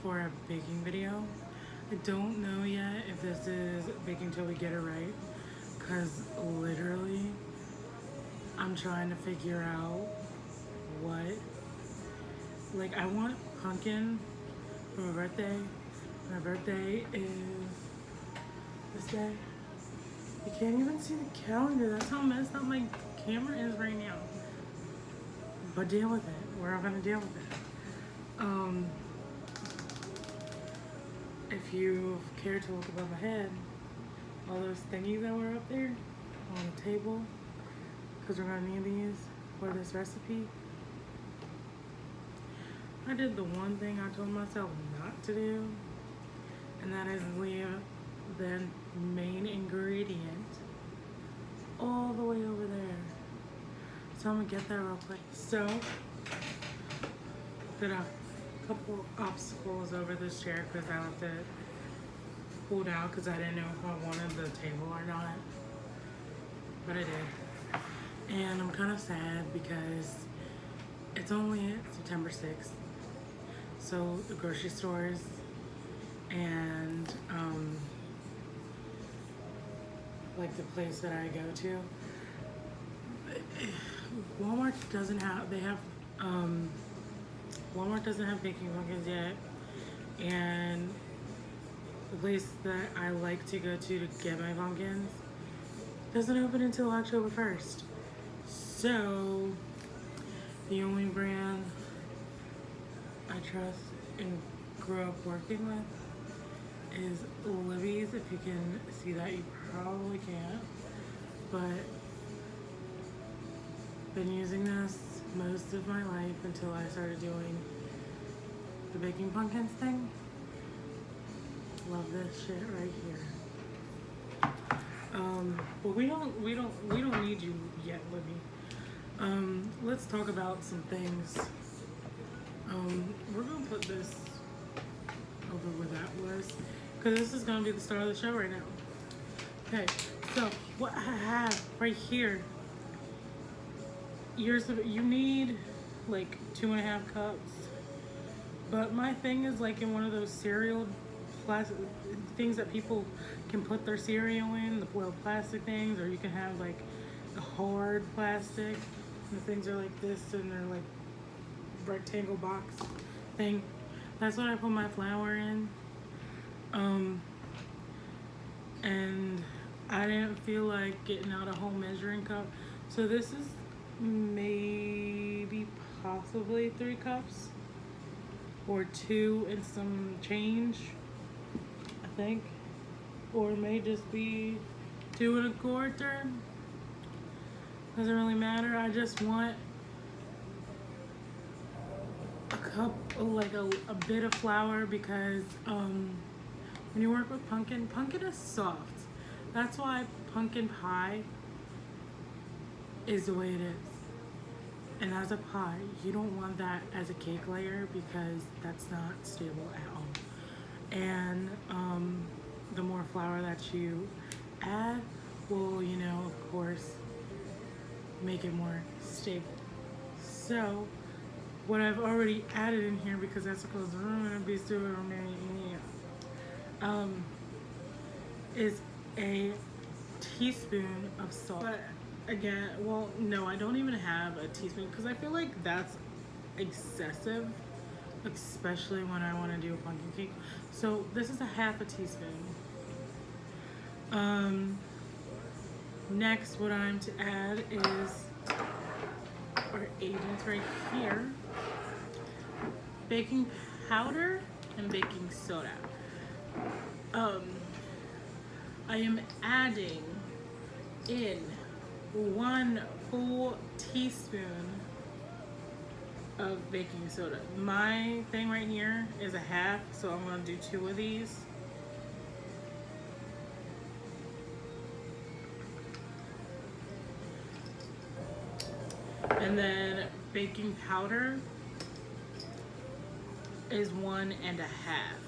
for a baking video. I don't know yet if this is baking till we get it right, because literally I'm trying to figure out what, like, I want pumpkin for my birthday. My birthday is this day. You can't even see the calendar. That's how messed up my camera is right now. But deal with it. We're all gonna deal with it. If you care to look above my head, all those thingies that were up there on the table, because we're gonna need these for this recipe. I did the one thing I told myself not to do, and that is leave the main ingredient all the way over there. So I'm gonna get that real quick. So, did a couple obstacles over this chair because I left it pulled out because I didn't know if I wanted the table or not. But I did. And I'm kind of sad because it's only September 6th. So the grocery stores and like the place that I go to, Walmart doesn't have, Walmart doesn't have baking pumpkins yet, and the place that I like to go to get my pumpkins doesn't open until October 1st. So the only brand I trust and grew up working with is Libby's. If you can see that, you probably can't, but been using this most of my life until I started doing the baking pumpkins thing. Love this shit right here. But we don't need you yet, Libby. Let's talk about some things. We're gonna put this over where that was, because this is gonna be the start of the show right now. Okay, so what I have right here, you need like 2.5 cups, but my thing is like in one of those cereal plastic things that people can put their cereal in, the little plastic things, or you can have like a hard plastic, and the things are like this, and they're like rectangle box thing. That's what I put my flour in. And I didn't feel like getting out a whole measuring cup, so this is maybe possibly 3 cups or 2 and some change, I think, or it may just be 2 1/4. Doesn't really matter. I just want a cup, like a bit of flour, because when you work with pumpkin is soft. That's why pumpkin pie is the way it is. And as a pie, you don't want that as a cake layer, because that's not stable at all. And the more flour that you add will, you know, of course, make it more stable. So what I've already added in here, because that's supposed to be super is a teaspoon of salt. But again, well, no, I don't even have a teaspoon, because I feel like that's excessive, especially when I want to do a pumpkin cake. So this is a 1/2 teaspoon. Next, what I'm to add is our agents right here: baking powder and baking soda. I am adding in 1 full teaspoon of baking soda. My thing right here is a 1/2, so I'm gonna do 2 of these. And then baking powder is 1 1/2.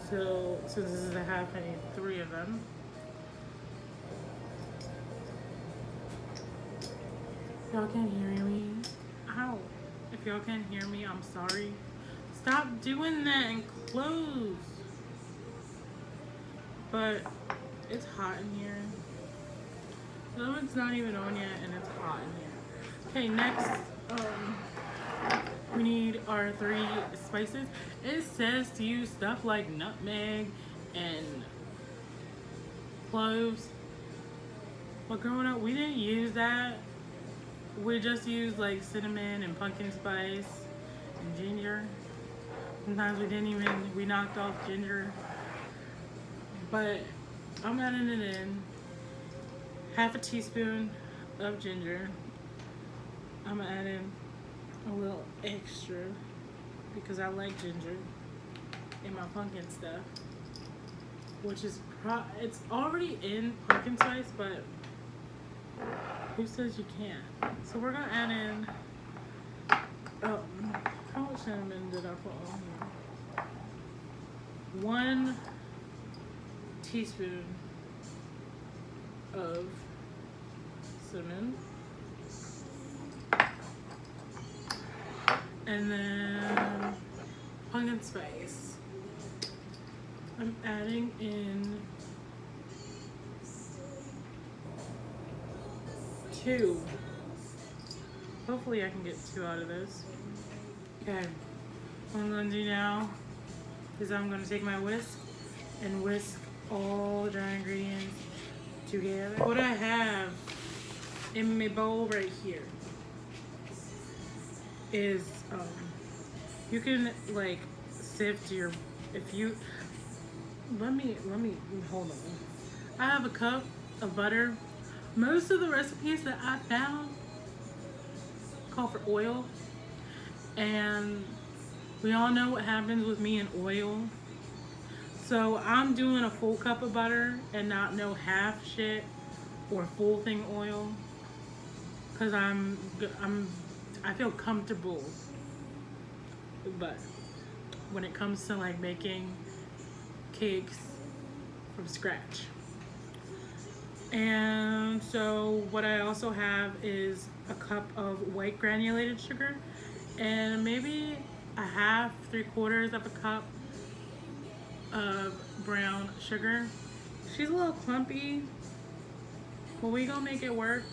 So since this is a 1/2, I need 3 of them. Y'all can't hear me. Ow. If y'all can't hear me, I'm sorry. Stop doing that and close. But it's hot in here. The oven's not even on yet and it's hot in here. Okay, next, we need our 3 spices. It says to use stuff like nutmeg and cloves. But growing up, we didn't use that. We just used like cinnamon and pumpkin spice and ginger. Sometimes we knocked off ginger. But I'm adding it in. Half a teaspoon of ginger. I'm gonna add in a little extra because I like ginger in my pumpkin stuff, which is it's already in pumpkin spice, but who says you can't? So we're gonna add in how much cinnamon did I put on here? 1 teaspoon of cinnamon. And then pumpkin spice. I'm adding in 2. Hopefully I can get 2 out of this. Okay, what I'm gonna do now is I'm gonna take my whisk and whisk all the dry ingredients together. What I have in my bowl right here is you can like sift your, if you let me hold on. I have a cup of butter. Most of the recipes that I found call for oil, and we all know what happens with me and oil. So I'm doing a full cup of butter and not no half shit or full thing oil, because I feel comfortable. But when it comes to like making cakes from scratch. And so what I also have is a cup of white granulated sugar and maybe a half, 3/4 of a cup of brown sugar. She's a little clumpy, but we gonna make it work.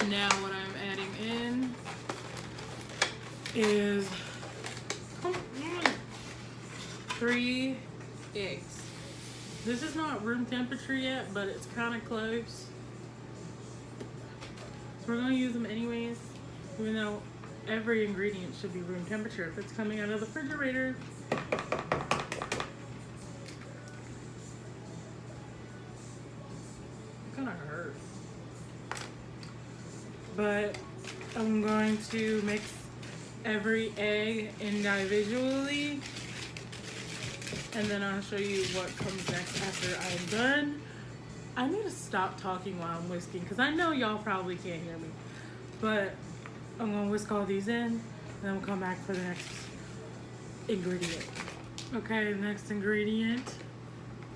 Now what I'm adding in is 3 eggs. This is not room temperature yet, but it's kind of close. So we're gonna use them anyways, even though every ingredient should be room temperature if it's coming out of the refrigerator. Kind of hurt. But I'm going to mix every egg individually, and then I'll show you what comes next after I'm done. I need to stop talking while I'm whisking because I know y'all probably can't hear me. But I'm gonna whisk all these in, and then we'll come back for the next ingredient. Okay, the next ingredient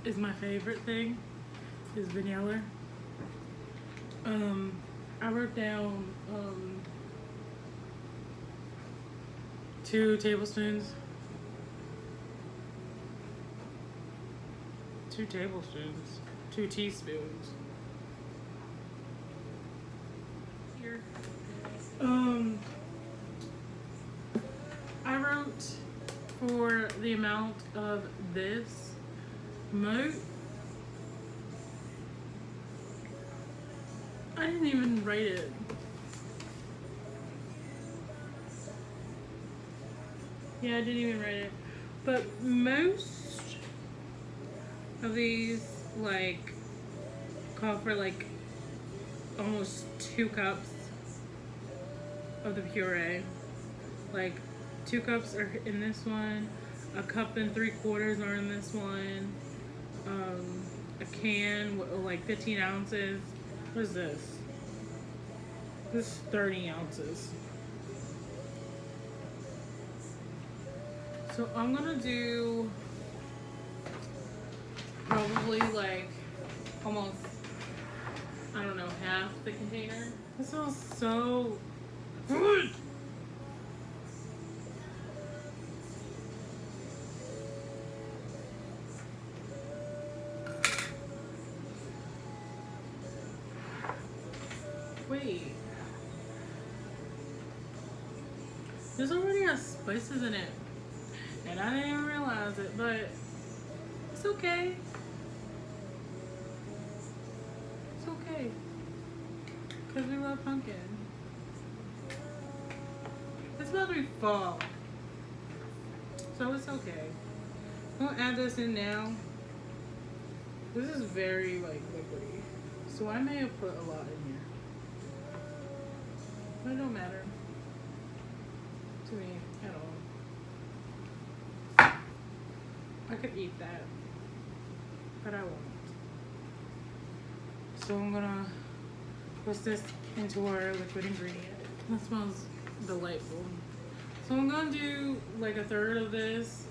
is my favorite thing, is vanilla. I wrote down 2 tablespoons. 2 tablespoons. 2 teaspoons. Here. I wrote for the amount of this I didn't even write it. Yeah, I didn't even write it. But most of these like call for like almost 2 cups of the puree. Like 2 cups are in this one, a cup and 3/4 are in this one, a can with like 15 ounces. What is this? This is 30 ounces. So I'm gonna do probably like almost, I don't know, half the container. This smells so good. Wait. There's already has spices in it. And I didn't even realize it, but it's okay. It's okay. Because we love pumpkin. It's about to be fall. So it's okay. I'm gonna add this in now. This is very like liquidy. So I may have put a lot in here. But it don't matter to me at all. I could eat that, but I won't. So I'm gonna put this into our liquid ingredient. That smells delightful. So I'm gonna do like a third of this.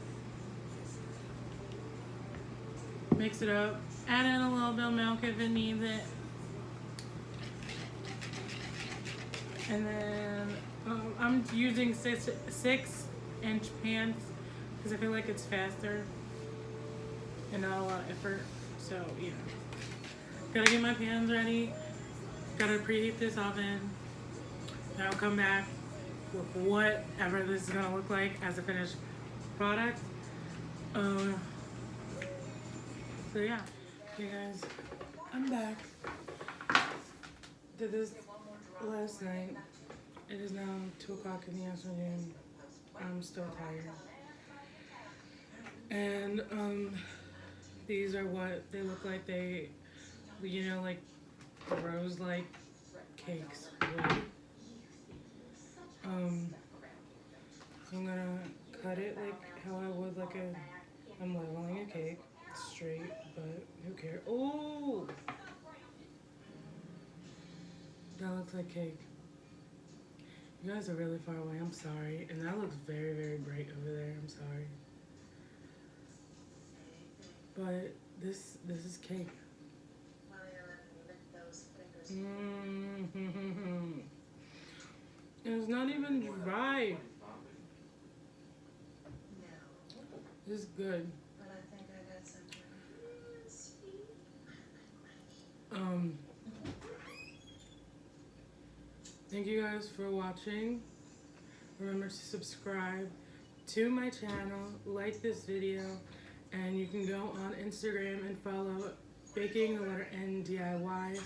Mix it up. Add in a little bit of milk if it needs it. And then I'm using 6-inch pans because I feel like it's faster and not a lot of effort. So, yeah. Gotta get my pans ready. Gotta preheat this oven. Then I'll come back with whatever this is gonna look like as a finished product. So yeah. Okay guys, I'm back. Did this last night. It is now 2 o'clock in the afternoon. I'm still tired. And these are what they look like. They, you know, like rose-like cakes. Really. So I'm gonna cut it like how I would like I'm leveling a cake straight, but who cares? Oh, that looks like cake. You guys are really far away. I'm sorry, and that looks very, very bright over there. I'm sorry, but this is cake. Mm-hmm. It's not even dry. It's good. Thank you guys for watching. Remember to subscribe to my channel, like this video, and you can go on Instagram and follow Baking the letter N DIY.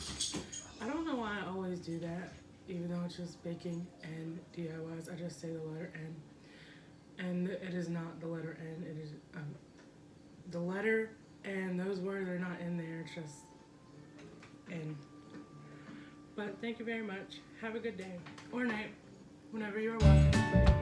I don't know why I always do that, even though it's just baking and DIYs. I just say the letter N. And it is not the letter N, it is the letter, and those words are not in there, it's just N. But thank you very much. Have a good day or night, whenever you're watching this video.